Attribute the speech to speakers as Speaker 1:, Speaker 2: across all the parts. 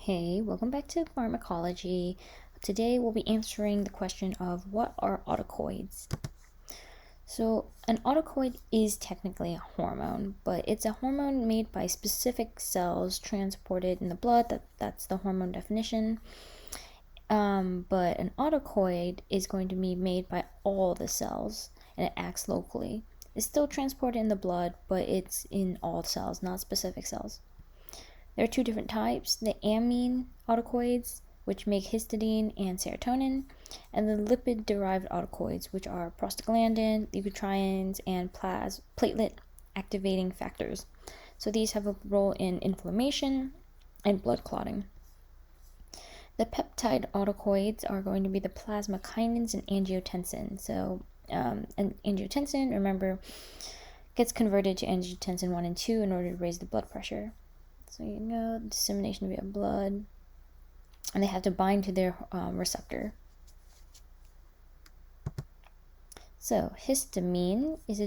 Speaker 1: Hey, welcome back to Pharmacology. Today we'll be answering the question of what are autocoids? So, an autocoid is technically a hormone, but it's a hormone made by specific cells transported in the blood. That's the hormone definition. But an autocoid is going to be made by all the cells and it acts locally. It's still transported in the blood, but it's in all cells, not specific cells. There are two different types, the amine autocoids, which make histidine and serotonin, and the lipid-derived autocoids, which are prostaglandin, leukotrienes, and platelet activating factors. So these have a role in inflammation and blood clotting. The peptide autocoids are going to be the plasmakinins and angiotensin. So and angiotensin, remember, gets converted to angiotensin 1 and 2 in order to raise the blood pressure. So you know, dissemination via blood, and they have to bind to their receptor. So histamine is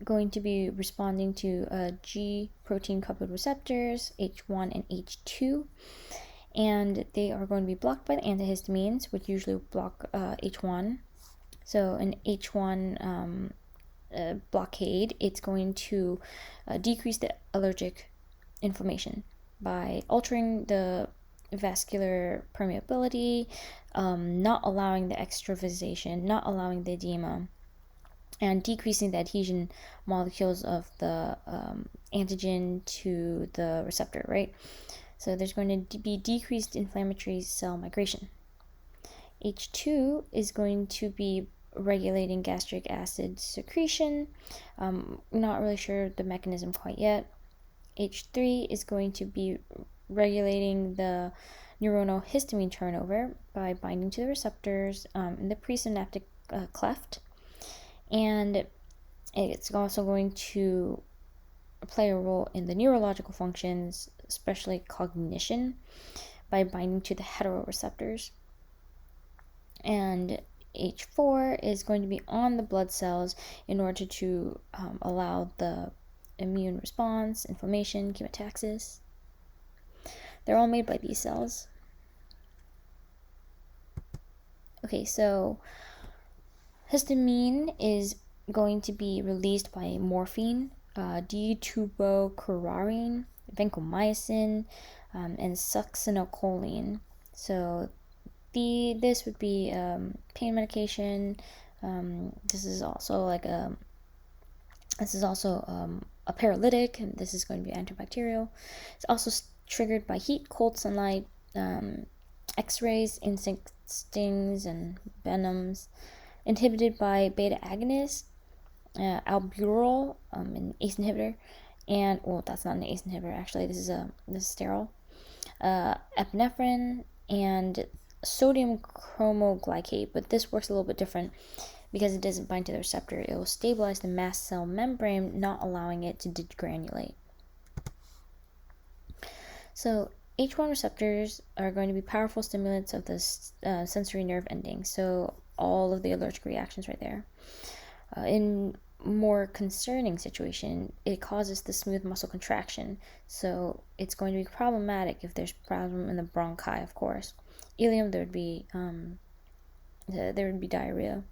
Speaker 1: going to be responding to G protein coupled receptors, H1 and H2, and they are going to be blocked by the antihistamines, which usually block H1. So an H1 blockade, it's going to decrease the allergic inflammation by altering the vascular permeability, not allowing the extravasation, not allowing the edema, and decreasing the adhesion molecules of the antigen to the receptor, right? So there's going to be decreased inflammatory cell migration. H2 is going to be regulating gastric acid secretion. Not really sure the mechanism quite yet. H3 is going to be regulating the neuronal histamine turnover by binding to the receptors in the presynaptic cleft. And it's also going to play a role in the neurological functions, especially cognition, by binding to the heteroreceptors. And H4 is going to be on the blood cells in order to allow the immune response, inflammation, chemotaxis. They're all made by these cells. Okay, so histamine is going to be released by morphine, D-tubocurarine, vancomycin, and succinylcholine. So this would be pain medication. This is also a paralytic, and this is going to be antibacterial. It's also triggered by heat, cold sunlight, X-rays, insect stings, and venoms. Inhibited by beta agonists, albuterol, an ACE inhibitor, and that's not an ACE inhibitor actually. This is sterile. Epinephrine and sodium chromoglycate, but this works a little bit different because it doesn't bind to the receptor. It will stabilize the mast cell membrane, not allowing it to degranulate. So H1 receptors are going to be powerful stimulants of the sensory nerve endings, so all of the allergic reactions right there. In more concerning situation, it causes the smooth muscle contraction, so it's going to be problematic if there's problem in the bronchi, of course. Ileum, there would be diarrhea,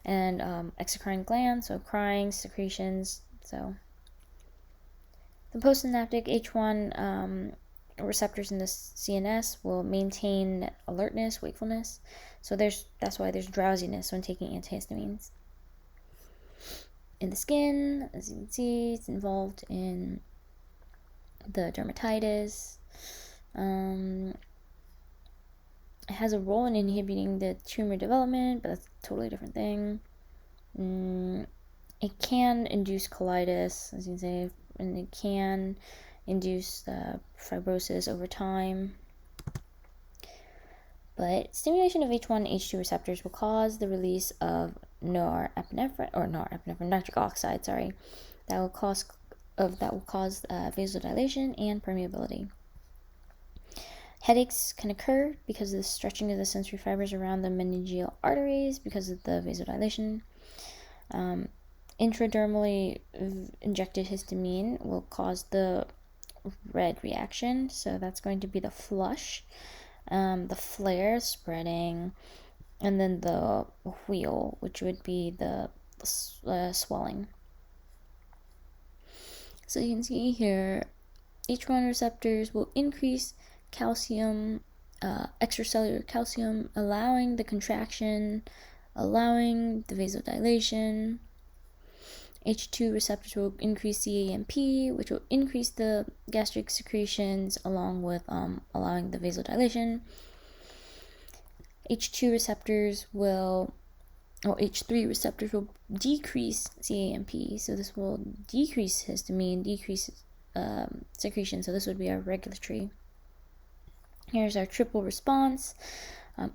Speaker 1: and exocrine glands, so crying, secretions. So the postsynaptic H1 receptors in the CNS will maintain alertness, wakefulness. So that's why there's drowsiness when taking antihistamines. In the skin, as you can see, it's involved in the dermatitis. It has a role in inhibiting the tumor development, but that's a totally different thing. It can induce colitis, as you can say, and it can induce fibrosis over time. But stimulation of H1 and H2 receptors will cause the release of nitric oxide, that will cause vasodilation and permeability. Headaches can occur because of the stretching of the sensory fibers around the meningeal arteries because of the vasodilation. Intradermally injected histamine will cause the red reaction. So that's going to be the flush, the flare spreading, and then the wheal, which would be the swelling. So you can see here, H1 receptors will increase calcium, extracellular calcium, allowing the contraction, allowing the vasodilation. H2 receptors will increase CAMP, which will increase the gastric secretions along with allowing the vasodilation. H3 receptors will decrease CAMP, so this will decrease histamine, decrease secretion, so this would be our regulatory. Here's our triple response.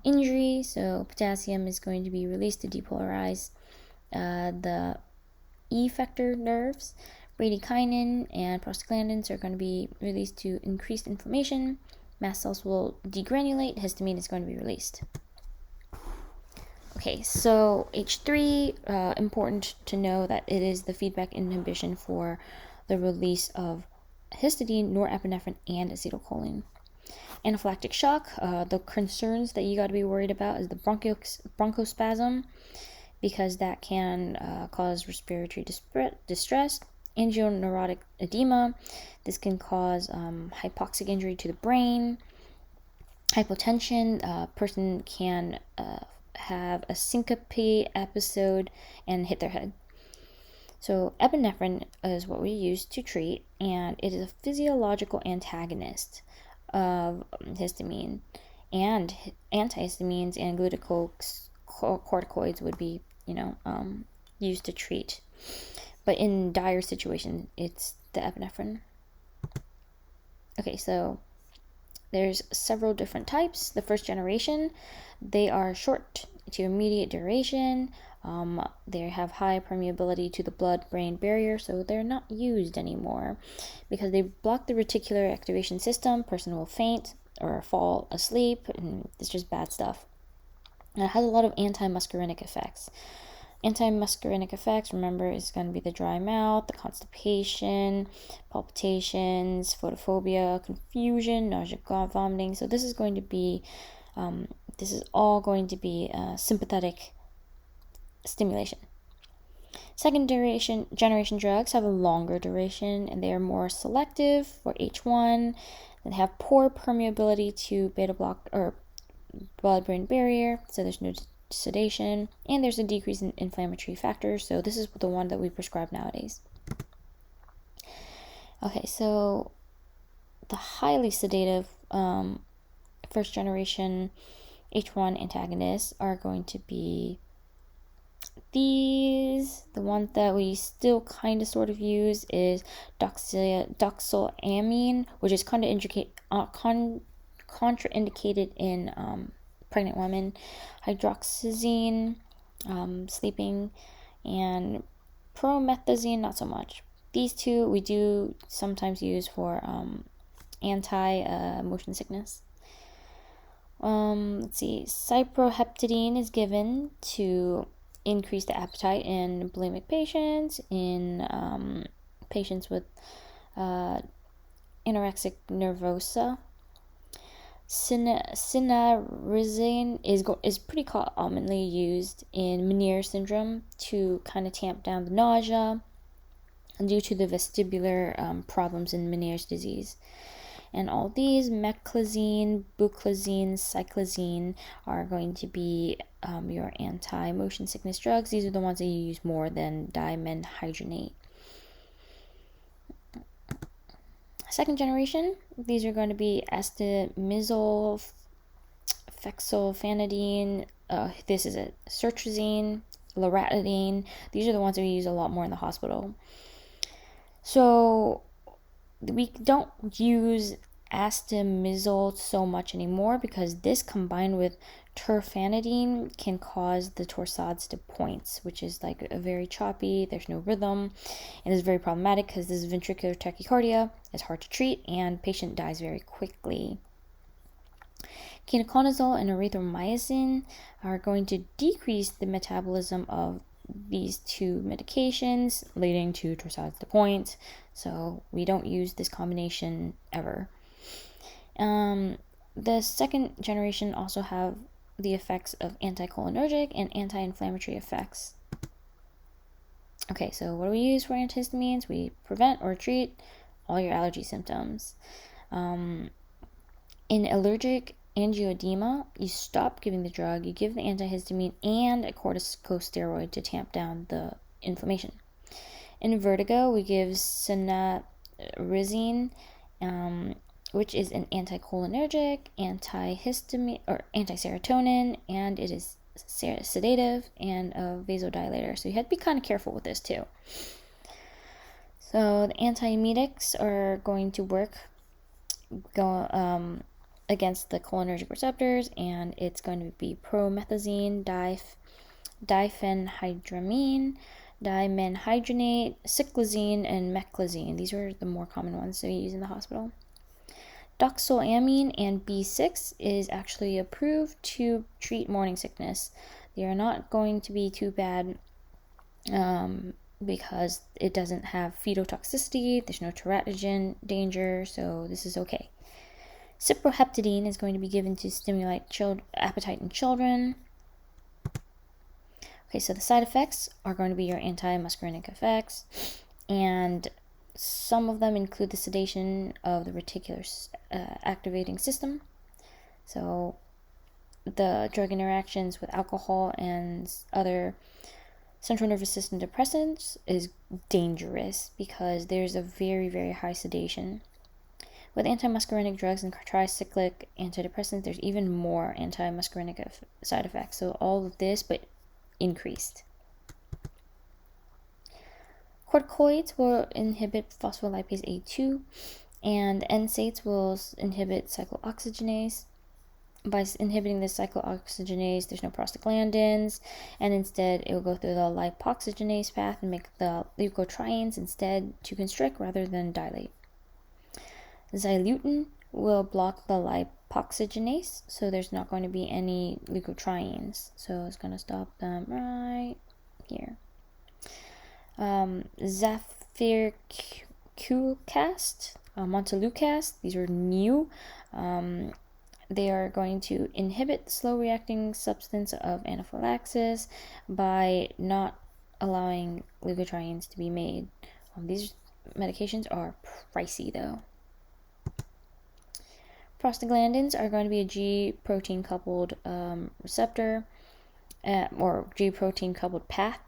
Speaker 1: Injury, so potassium is going to be released to depolarize the effector nerves. Bradykinin and prostaglandins are going to be released to increase inflammation. Mast cells will degranulate. Histamine is going to be released. Okay, so H3, important to know that it is the feedback inhibition for the release of histidine, norepinephrine, and acetylcholine. Anaphylactic shock, the concerns that you got to be worried about is the bronchospasm, because that can cause respiratory distress. Angioneurotic edema, this can cause hypoxic injury to the brain. Hypotension, person can have a syncope episode and hit their head. So epinephrine is what we use to treat, and it is a physiological antagonist of histamine, and antihistamines and glucocorticoids would be used to treat, but in dire situations it's the epinephrine. Okay, so there's several different types. The first generation, they are short to immediate duration. They have high permeability to the blood-brain barrier, so they're not used anymore because they block the reticular activation system. Person will faint or fall asleep, and it's just bad stuff. And it has a lot of antimuscarinic effects. Antimuscarinic effects, remember, is going to be the dry mouth, the constipation, palpitations, photophobia, confusion, nausea, vomiting. So this is going to be, sympathetic stimulation. Second generation drugs have a longer duration, and they are more selective for H1. They have poor permeability to beta block or blood-brain barrier, so there's no sedation, and there's a decrease in inflammatory factors, so this is the one that we prescribe nowadays. Okay, so the highly sedative first generation H1 antagonists are going to be these. The one that we still kind of sort of use is doxylamine, which is contraindicated in pregnant women. Hydroxyzine, sleeping, and promethazine, not so much. These two we do sometimes use for anti-motion sickness. Let's see, cyproheptadine is given to increase the appetite in bulimic patients, in patients with anorexic nervosa. Cinnarizine is pretty commonly used in Meniere syndrome to kind of tamp down the nausea due to the vestibular problems in Meniere's disease. And all these, meclizine, buclizine, cyclizine, are going to be your anti-motion sickness drugs. These are the ones that you use more than dimenhydrinate. Second generation, these are going to be estimizole, fexofenadine, this is it, sertrazine, loratadine. These are the ones that we use a lot more in the hospital. So we don't use estimizole so much anymore because this combined with terfenadine can cause the torsades to points, which is like a very choppy, there's no rhythm, and is very problematic because this is ventricular tachycardia. It's hard to treat and patient dies very quickly. Ketoconazole and erythromycin are going to decrease the metabolism of these two medications, leading to torsades de pointes. So we don't use this combination ever. The second generation also have the effects of anticholinergic and anti-inflammatory effects. Okay, so what do we use for antihistamines? We prevent or treat all your allergy symptoms. In allergic angioedema, you stop giving the drug, you give the antihistamine and a corticosteroid to tamp down the inflammation. In vertigo, we give cinnarizine, which is an anticholinergic, antihistamine, or anti-serotonin, and it is sedative and a vasodilator. So you have to be kind of careful with this too. So the antiemetics are going to work against the cholinergic receptors, and it's going to be promethazine, diphenhydramine, dimenhydrinate, cyclizine, and meclizine. These are the more common ones that we use in the hospital. Doxylamine and B6 is actually approved to treat morning sickness. They are not going to be too bad because it doesn't have fetotoxicity, there's no teratogen danger, so this is okay. Cyproheptadine is going to be given to stimulate appetite in children. Okay, so the side effects are going to be your antimuscarinic effects, and some of them include the sedation of the reticular activating system. So the drug interactions with alcohol and other central nervous system depressants is dangerous because there's a very, very high sedation. With antimuscarinic drugs and tricyclic antidepressants, there's even more antimuscarinic side effects. So all of this, but increased. Corticoids will inhibit phospholipase A2, and NSAIDs will inhibit cyclooxygenase. By inhibiting this cyclooxygenase, there's no prostaglandins, and instead it will go through the lipoxygenase path and make the leukotrienes instead to constrict rather than dilate. Xylutin will block the lipoxygenase, so there's not going to be any leukotrienes. So it's going to stop them right here. Zafircucast, montelukast, these are new. They are going to inhibit the slow reacting substance of anaphylaxis by not allowing leukotrienes to be made. These medications are pricey though. Prostaglandins are going to be a G protein coupled receptor or G protein coupled path.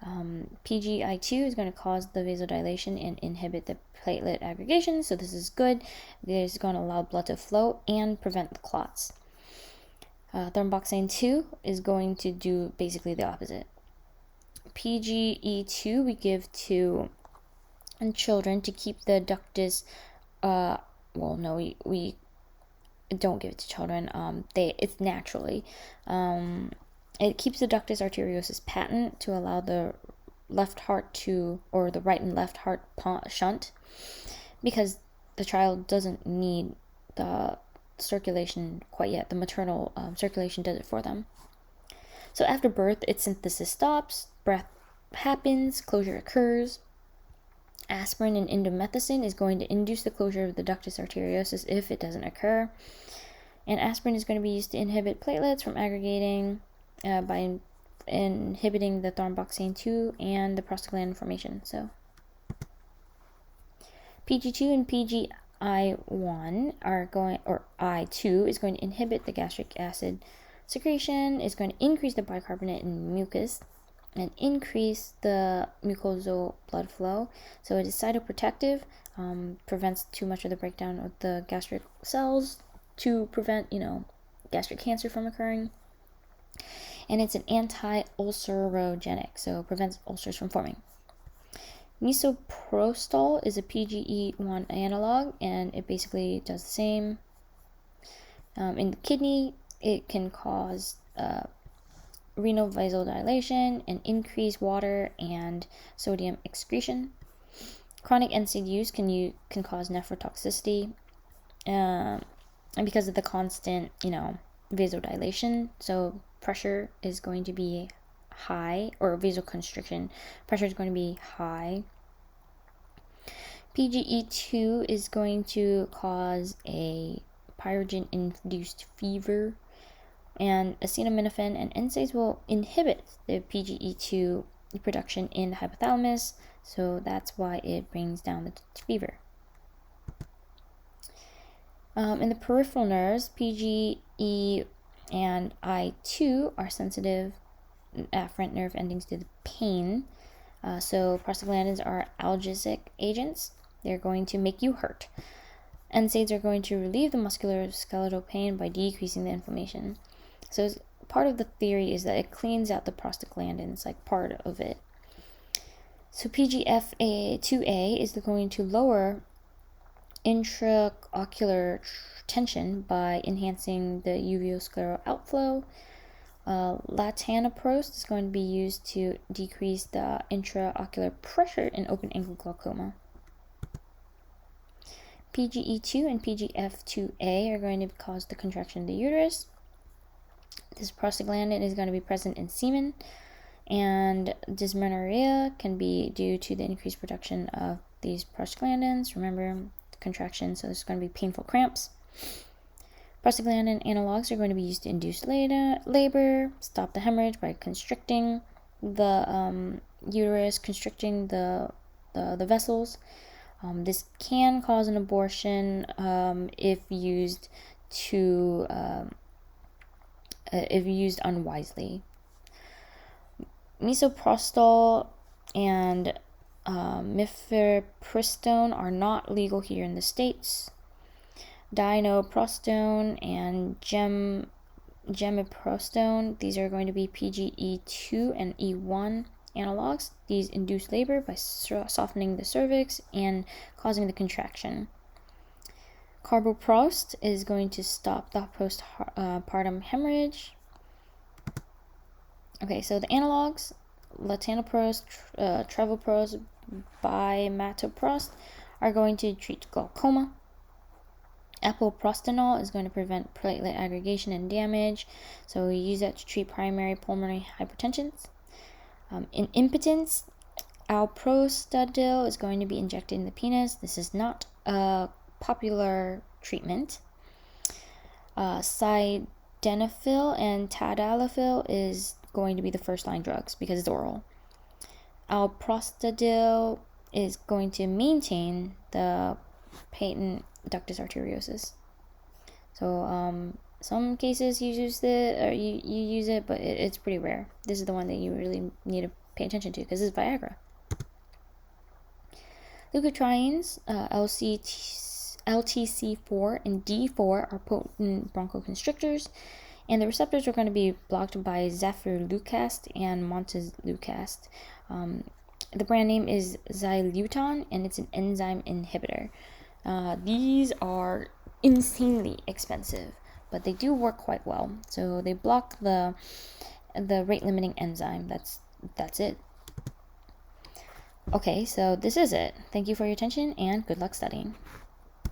Speaker 1: PGI2 is going to cause the vasodilation and inhibit the platelet aggregation, so this is good. This is going to allow blood to flow and prevent the clots. Thromboxane 2 is going to do basically the opposite. PGE2 we give to children to keep the ductus. We don't give it to children. It's naturally. It keeps the ductus arteriosus patent to allow the left heart or the right and left heart shunt, because the child doesn't need the circulation quite yet. The maternal circulation does it for them. So after birth, its synthesis stops, breath happens, closure occurs. Aspirin and indomethacin is going to induce the closure of the ductus arteriosus if it doesn't occur. And aspirin is going to be used to inhibit platelets from aggregating by inhibiting the thromboxane 2 and the prostaglandin formation. So PG2 and PGI1 are going, or I2 is going to inhibit the gastric acid secretion, is going to increase the bicarbonate in mucus and increase the mucosal blood flow. So it is cytoprotective, prevents too much of the breakdown of the gastric cells to prevent, gastric cancer from occurring. And it's an anti-ulcerogenic, so prevents ulcers from forming. Misoprostol is a PGE1 analog, and it basically does the same. In the kidney, it can cause renal vasodilation and increase water and sodium excretion. Chronic NSAID use can cause nephrotoxicity, and because of the constant, vasodilation, so pressure is going to be high, or vasoconstriction pressure is going to be high. PGE2 is going to cause a pyrogen-induced fever, and acetaminophen and NSAIDs will inhibit the PGE2 production in the hypothalamus, so that's why it brings down the fever. In the peripheral nerves, PGE and I2 are sensitive afferent nerve endings to the pain. So prostaglandins are analgesic agents. They're going to make you hurt. NSAIDs are going to relieve the musculoskeletal pain by decreasing the inflammation. So part of the theory is that it cleans out the prostaglandins, like part of it. So PGF2A is going to lower intraocular tension by enhancing the uveoscleral outflow. Latanoprost is going to be used to decrease the intraocular pressure in open-angle glaucoma. PGE2 and PGF2A are going to cause the contraction of the uterus. This prostaglandin is going to be present in semen, and dysmenorrhea can be due to the increased production of these prostaglandins. Remember, the contraction, so there's going to be painful cramps. Prostaglandin analogs are going to be used to induce labor, stop the hemorrhage by constricting the uterus, constricting the vessels. This can cause an abortion if used unwisely. Misoprostol and mifepristone are not legal here in the States. Dinoprostone and gemiprostone, these are going to be PGE2 and E1 analogs. These induce labor by softening the cervix and causing the contraction. Carboprost is going to stop the postpartum hemorrhage. Okay, so the analogs, latanoprost, travoprost, bimatoprost, are going to treat glaucoma. Epoprostenol is going to prevent platelet aggregation and damage, so we use that to treat primary pulmonary hypertension. In impotence, alprostadil is going to be injected in the penis. This is not a popular treatment. Sildenafil and tadalafil is going to be the first-line drugs because it's oral. Alprostadil is going to maintain the patent ductus arteriosus. So some cases you use it, but it's pretty rare. This is the one that you really need to pay attention to because it's Viagra. Leukotrienes, LTC4 and D4 are potent bronchoconstrictors, and the receptors are going to be blocked by zafirlukast and montelukast. The brand name is Xyluton, and it's an enzyme inhibitor. These are insanely expensive, but they do work quite well. So they block the rate-limiting enzyme. That's it. Okay, so this is it. Thank you for your attention, and good luck studying.